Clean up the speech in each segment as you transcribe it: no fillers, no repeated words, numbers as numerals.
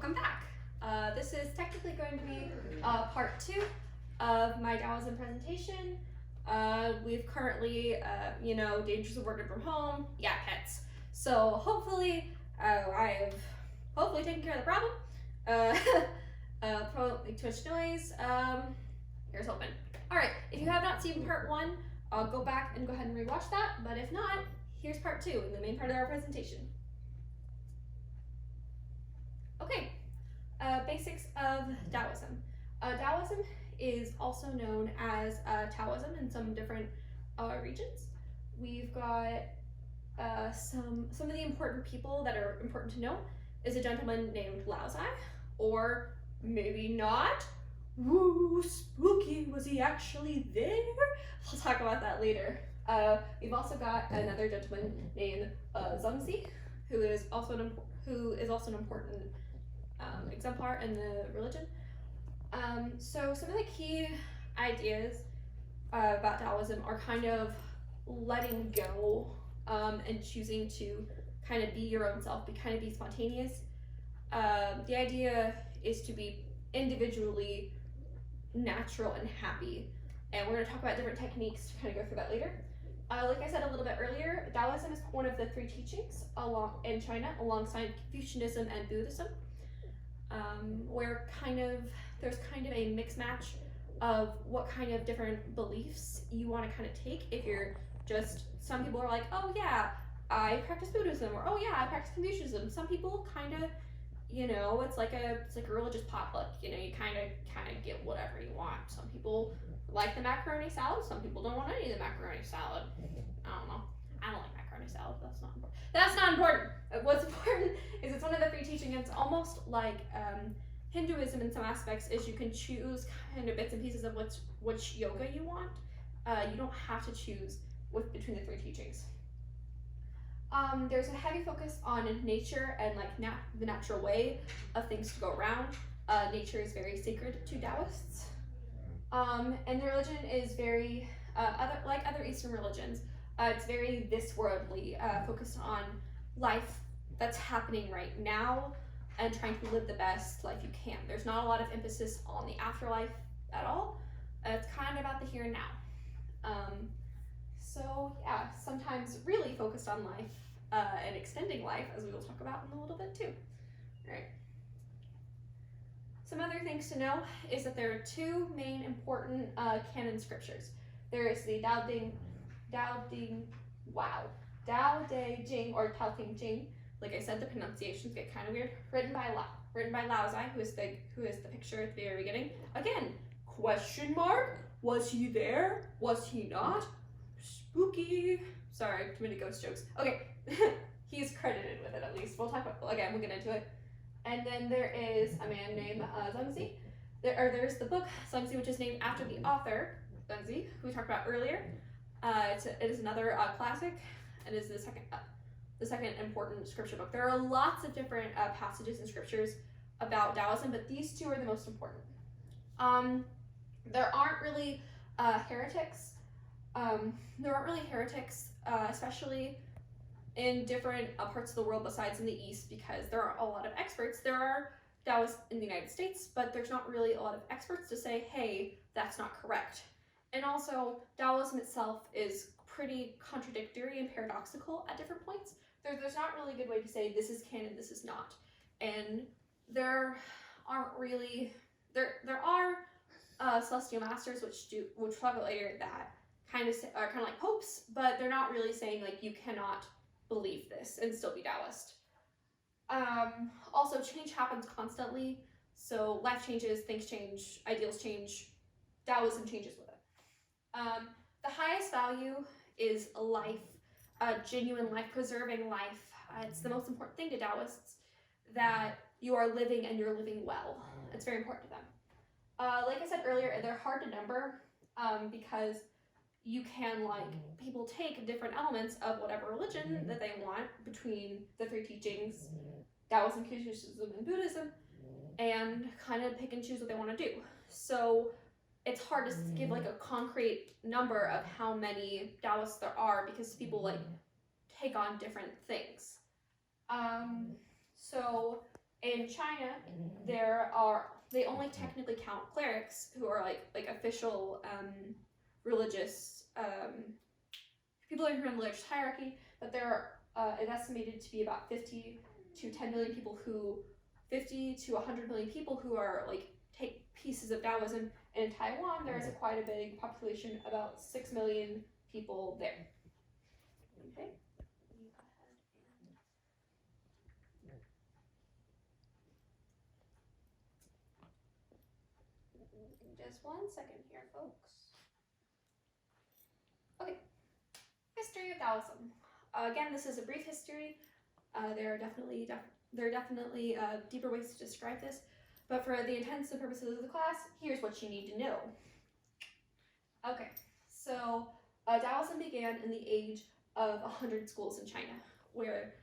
welcome back. This is technically going to be part 2 of my Daoism presentation. We've currently, dangers of working from home, pets. So hopefully, I've taken care of the problem. Probably too much noise. Here's hoping. Alright, if you have not seen part 1, I'll go back and go ahead and rewatch that, but if not, here's part 2, and the main part of our presentation. Okay, basics of Daoism. Daoism is also known as Taoism in some different regions. We've got some of the important people that are important to know is a gentleman named Lao Zai, or maybe not. Woo, spooky, was he actually there? I'll talk about that later. We've also got another gentleman named Zhengzi, who is also an important exemplar in the religion. So some of the key ideas about Daoism are kind of letting go and choosing to kind of be your own self, be spontaneous. The idea is to be individually natural and happy, and we're going to talk about different techniques to kind of go through that later. Like I said a little bit earlier, Daoism is one of the 3 teachings in China alongside Confucianism and Buddhism, where there's kind of a mix match of what kind of different beliefs you want to kind of take. If you're some people are like, oh yeah, I practice Buddhism, or oh yeah, I practice Confucianism. Some people kind of, it's like a religious potluck. You kind of get whatever you want. Some people like the macaroni salad. Some people don't want any of the macaroni salad. I don't know. I don't like macaroni salad. That's not important. What's important is it's one of the 3 teachings. It's almost like Hinduism in some aspects is you can choose kind of bits and pieces of which yoga you want. You don't have to choose between the 3 teachings. There's a heavy focus on nature and the natural way of things to go around. Nature is very sacred to Taoists. And the religion is very, like other Eastern religions, it's very this worldly, focused on life that's happening right now and trying to live the best life you can. There's not a lot of emphasis on the afterlife at all. It's kind of about the here and now. So yeah, sometimes really focused on life and extending life, as we will talk about in a little bit too. All right. Some other things to know is that there are 2 main important canon scriptures. There is the Tao De Jing, or Tao Te Jing. Like I said, the pronunciations get kind of weird. Written by Lao Zai, who is the picture at the very beginning. Again, question mark? Was he there? Was he not? Spooky. Sorry, too many ghost jokes. Okay, he's credited with it at least. We'll talk about we'll get into it. And then there is a man named Zhengzi. There's the book Zhengzi, which is named after the author Zhengzi, who we talked about earlier. It is another classic, and is the second important scripture book. There are lots of different passages and scriptures about Daoism, but these 2 are the most important. There aren't really heretics. Especially in different parts of the world besides in the East, because there are a lot of experts. There are Taoists in the United States, but there's not really a lot of experts to say, hey, that's not correct. And also, Taoism itself is pretty contradictory and paradoxical at different points. There's not really a good way to say this is canon, this is not. And there are celestial masters, which we'll talk about later, that are kind of like popes, but they're not really saying like you cannot believe this and still be Taoist. Also, change happens constantly, so life changes, things change, ideals change, Taoism changes with it. The highest value is life, genuine life, preserving life. It's the most important thing to Taoists, that you are living and you're living well. It's very important to them. Like I said earlier, they're hard to number because you can, people take different elements of whatever religion that they want between the 3 teachings, Taoism, Confucianism, and Buddhism, and kind of pick and choose what they want to do. So it's hard to give a concrete number of how many Taoists there are, because people take on different things. So in China, they only technically count clerics, who are like official religious people in religious hierarchy, but there is estimated to be about 50 to 10 million people 50 to 100 million people who are like take pieces of Daoism. And in Taiwan, there is quite a big population, about 6 million people there. Okay. Just 1 second here, folks. Okay. History of Daoism. Again, this is a brief history. There are definitely deeper ways to describe this, but for the intents and purposes of the class, here's what you need to know. Okay, so Daoism began in the age of 100 schools in China, where,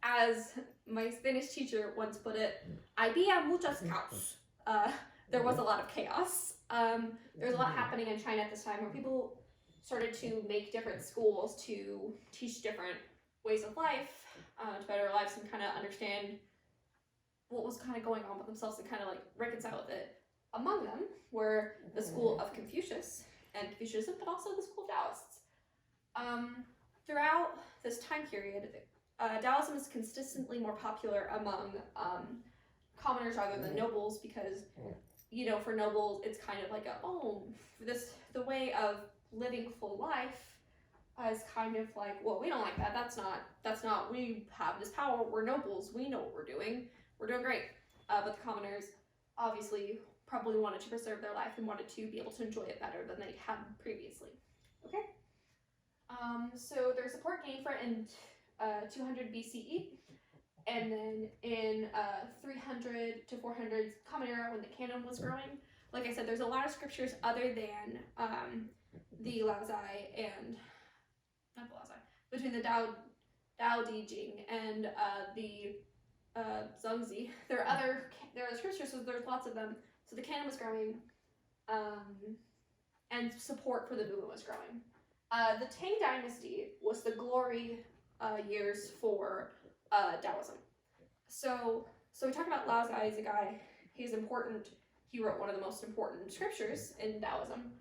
as my Spanish teacher once put it, había muchos caos. There was a lot of chaos. There was a lot happening in China at this time, where people started to make different schools to teach different ways of life, to better their lives and kind of understand what was kind of going on with themselves and kind of like reconcile with it. Among them were the school of Confucius and Confucianism, but also the school of Taoists. Throughout this time period, Taoism is consistently more popular among commoners rather than nobles, because, you know, for nobles, it's kind of like the way of living full life is kind of like, well, we don't like that. That's not, we have this power. We're nobles. We know what we're doing. We're doing great. But the commoners obviously probably wanted to preserve their life and wanted to be able to enjoy it better than they had previously. Okay. So their support gained for it in 200 BCE, and then in 300 to 400 Common Era, when the canon was growing. Like I said, there's a lot of scriptures other than the Laozai and not the Laozai, between the Dao Di Jing and the Zhongzi. There are other scriptures, so there's lots of them. So the canon was growing, and support for the movement was growing. The Tang Dynasty was the glory years for Taoism. So we talked about Laozai as a guy. He's important. He wrote one of the most important scriptures in Taoism.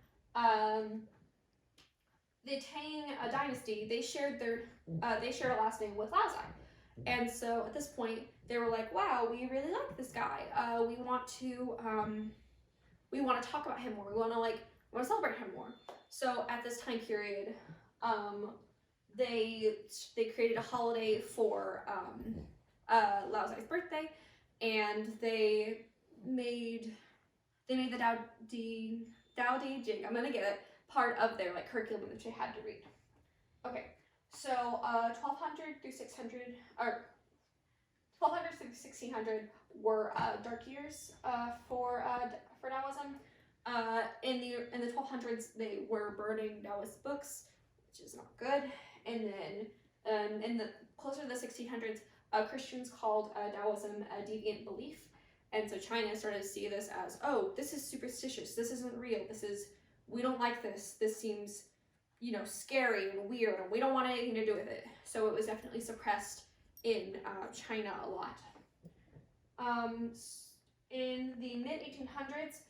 The Tang Dynasty, they shared a last name with Laozai, and so at this point they were like, "Wow, we really like this guy. We want to talk about him more. We want to celebrate him more." So at this time period, they created a holiday for Laozai's birthday, and they made the Dao Di Jing, I'm gonna get it, part of their like curriculum that they had to read. Okay, so 1200 through 600, or 1200 through 1600 were dark years for Taoism. In the 1200s, they were burning Taoist books, which is not good. And then in the closer to the 1600s, Christians called Taoism a deviant belief, and so China started to see this as, oh, this is superstitious. This isn't real. We don't like this. This seems, scary and weird, and we don't want anything to do with it. So it was definitely suppressed in China a lot. In the mid-1800s,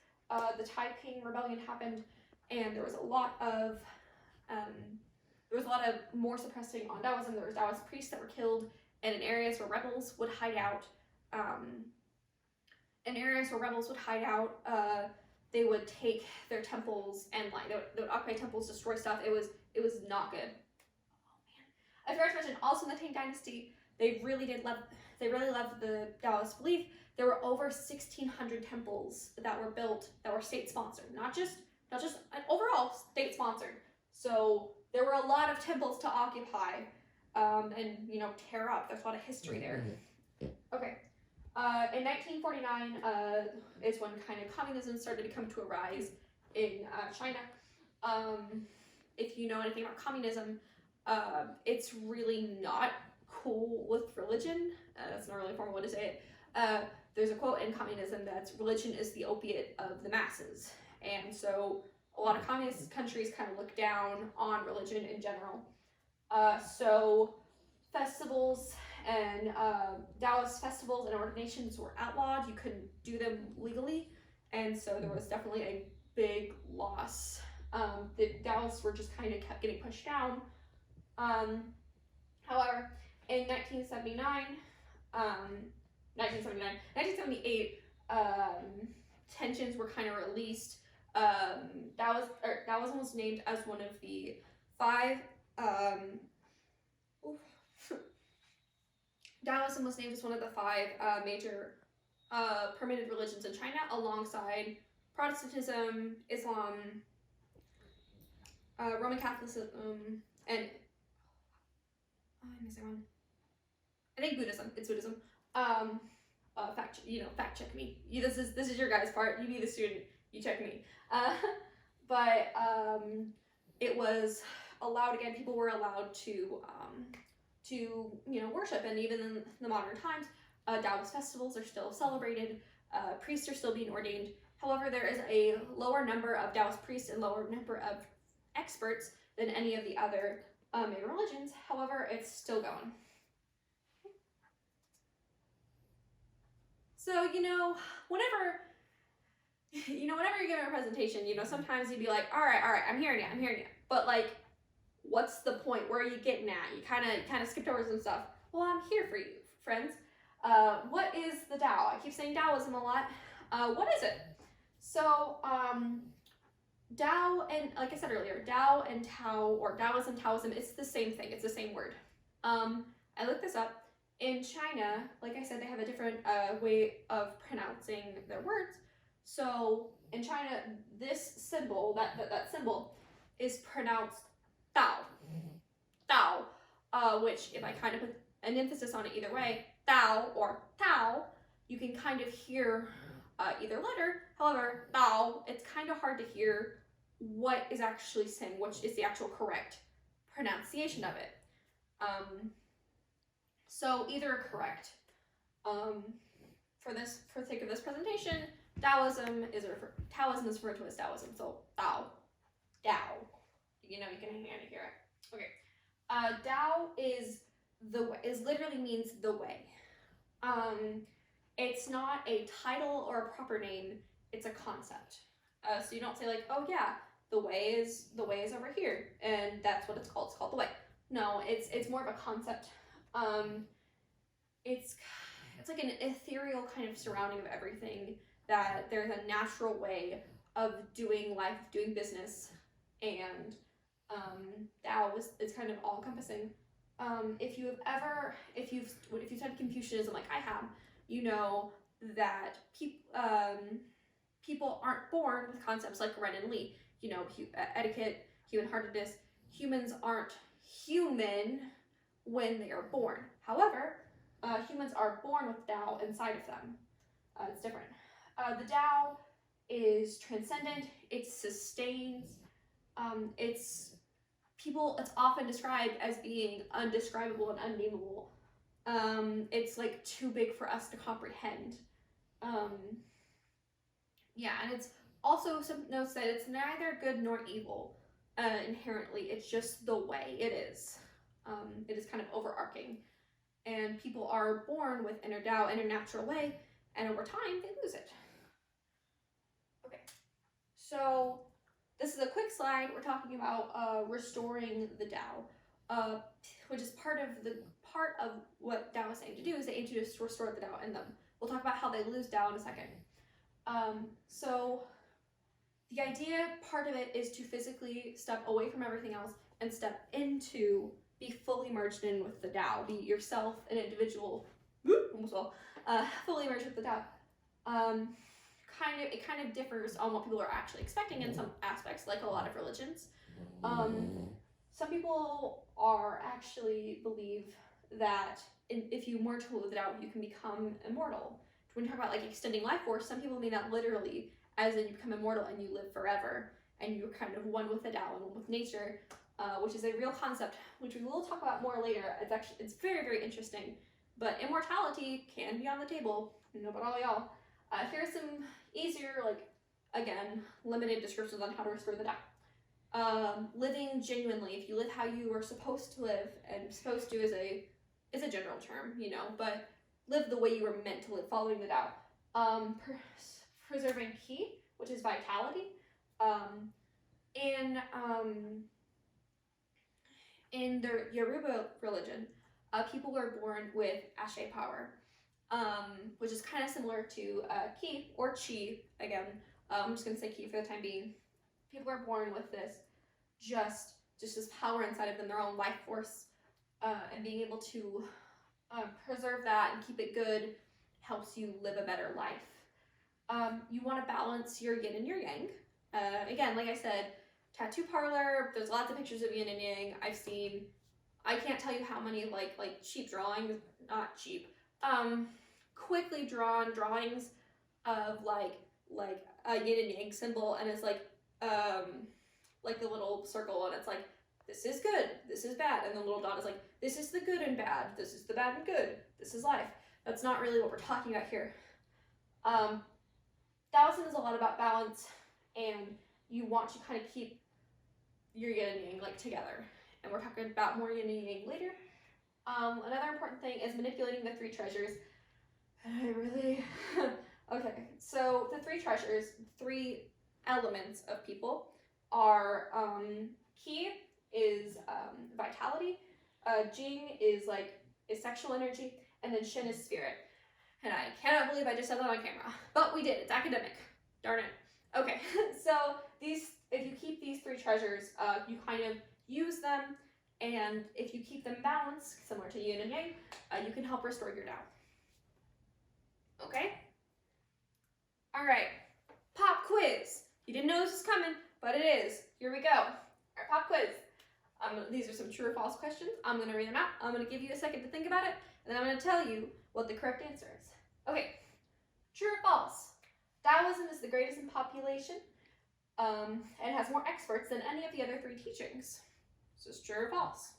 the Taiping Rebellion happened, and there was a lot of more suppressing on Taoism. There was Taoist priests that were killed, and in areas where rebels would hide out, they would take their temples and they would occupy temples, destroy stuff. It was not good. Oh man! I forgot to mention, also in the Tang Dynasty, they really loved the Taoist belief. There were over 1,600 temples that were built that were state sponsored, not just overall state sponsored. So there were a lot of temples to occupy and tear up. There's a lot of history there. Okay. In 1949 is when kind of communism started to come to a rise in China. If you know anything about communism, it's really not cool with religion. That's not really a formal way to say it. There's a quote in communism that's, religion is the opiate of the masses. And so a lot of communist countries kind of look down on religion in general. So festivals and Taoist festivals and ordinations were outlawed. You couldn't do them legally, and so there was definitely a big loss. The Taoists were just kind of kept getting pushed down. However, in 1978, tensions were kind of released. Taoism was named as one of the 5. Taoism was named as one of the 5 major permitted religions in China, alongside Protestantism, Islam, Roman Catholicism, and I'm missing one. I think Buddhism. It's Buddhism. Fact check me. This is your guys' part. You be the student. You check me. But it was allowed again. People were allowed to worship, and even in the modern times, Taoist festivals are still celebrated. Priests are still being ordained. However, there is a lower number of Taoist priests and lower number of experts than any of the other main religions. However, it's still going. So, whenever you're giving a presentation, sometimes you'd be like, all right, I'm hearing you. But like, what's the point? Where are you getting at? You kind of skipped over some stuff. Well, I'm here for you, friends. What is the Tao? I keep saying Taoism a lot. What is it? So, Tao, and like I said earlier, Tao and Tao, or Taoism, it's the same thing. It's the same word. I looked this up. In China, like I said, they have a different way of pronouncing their words. So in China, this symbol, that symbol, is pronounced Dao. Dao, which if I kind of put an emphasis on it either way, Dao or Tao, you can kind of hear either letter. However, Dao, it's kind of hard to hear what is actually saying, which is the actual correct pronunciation of it. So either correct. For the sake of this presentation, Taoism is referred to as Taoism. So Tao. You can kind of hear it. Okay. Tao is literally means the way. It's not a title or a proper name. It's a concept. So you don't say like, oh yeah, the way is over here, and that's what it's called. It's called the way. No, it's more of a concept. It's like an ethereal kind of surrounding of everything, that there's a natural way of doing life, doing business, and Tao is kind of all encompassing. If you've studied Confucianism like I have, you know that people aren't born with concepts like Ren and Li. Etiquette, human-heartedness. Humans aren't human when they are born. However, humans are born with Tao inside of them. It's different. The Tao is transcendent. It sustains. It's often described as being undescribable and unnameable. It's like too big for us to comprehend. And it's also some notes that it's neither good nor evil inherently. It's just the way it is. It is kind of overarching, and people are born with inner Tao, inner natural way, and over time they lose it. Okay, so this is a quick slide. We're talking about restoring the Tao, which is part of what Tao is aiming to do. Is they aim to just restore the Tao in them. We'll talk about how they lose Tao in a second. So the idea part of it is to physically step away from everything else and step into, be fully merged in with the Tao, be yourself, an individual, fully merged with the Tao. It kind of differs on what people are actually expecting in some aspects, like a lot of religions. Some people actually believe that if you merge with the Tao, you can become immortal. When you talk about like extending life force, some people mean that literally, as in you become immortal and you live forever, and you're kind of one with the Tao and one with nature. Which is a real concept, which we will talk about more later. It's very, very interesting. But immortality can be on the table. But all y'all. Here's some easier, limited descriptions on how to restore the Tao. Living genuinely. If you live how you are supposed to live, and supposed to is a it's a general term, you know, but live the way you were meant to live, following the Tao. Preserving Qi, which is vitality. In the Yoruba religion, people were born with Ashe power, which is kind of similar to Qi or Chi. Again, I'm just gonna say Qi for the time being. People are born with this, just this power inside of them, their own life force, and being able to preserve that and keep it good helps you live a better life. You want to balance your yin and your yang. Again, like I said, tattoo parlor, there's lots of pictures of yin and yang I've seen. I can't tell you how many like cheap drawings, not cheap, quickly drawn drawings of like a yin and yang symbol, and it's like the little circle, and it's like, this is good, this is bad, and the little dot is like, this is the good and bad, this is the bad and good, this is life. That's not really what we're talking about here. Daoism is a lot about balance, and you want to kind of keep your yin and yang like together. And we're talking about more yin and yang later. Another important thing is manipulating the three treasures. Okay, so the three treasures, three elements of people are Qi is vitality, Jing is sexual energy, and then Shen is spirit. And I cannot believe I just said that on camera, but we did. It's academic. Darn it. Okay, so if you keep these three treasures, you kind of use them, and if you keep them balanced, similar to yin and yang, you can help restore your Tao. Okay? All right, pop quiz. You didn't know this was coming, but it is. Here we go. All right, pop quiz. These are some true or false questions. I'm going to read them out. I'm going to give you a second to think about it, and then I'm going to tell you what the correct answer is. Okay, true or false? Daoism is the greatest in population and has more experts than any of the other three teachings. Is this true or false?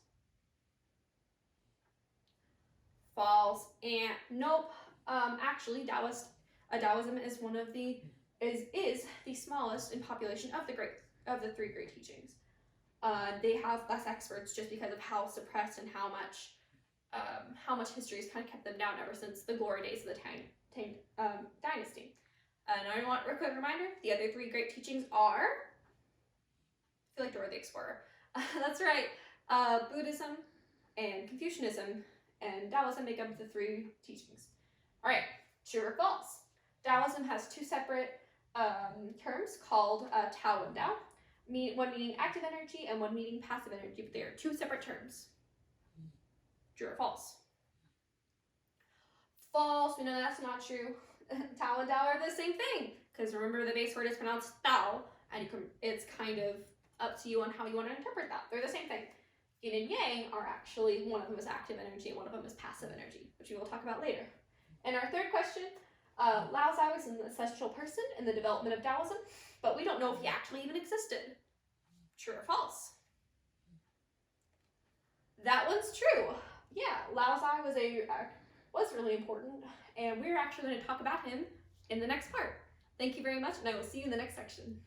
False. And nope. Actually, Daoism is one of the is the smallest in population of the three great teachings. They have less experts just because of how suppressed and how much history has kind of kept them down ever since the glory days of the Tang dynasty. And I want a real quick reminder: the other three great teachings are, I feel like Dora the Explorer. That's right. Buddhism and Confucianism and Daoism make up the three teachings. All right, true or false? Daoism has two separate terms called Tao and Dao. One meaning active energy and one meaning passive energy, but they are two separate terms. True or false? False. We know that's not true. Tao and Dao are the same thing, because remember the base word is pronounced Tao, and it's kind of up to you on how you want to interpret that. They're the same thing. Yin and Yang are actually, one of them is active energy and one of them is passive energy, which we will talk about later. And our third question, Lao Tzu is an essential person in the development of Daoism, but we don't know if he actually even existed. True or false? That one's true. Yeah, Lao Tzu was really important, and we're actually going to talk about him in the next part. Thank you very much, and I will see you in the next section.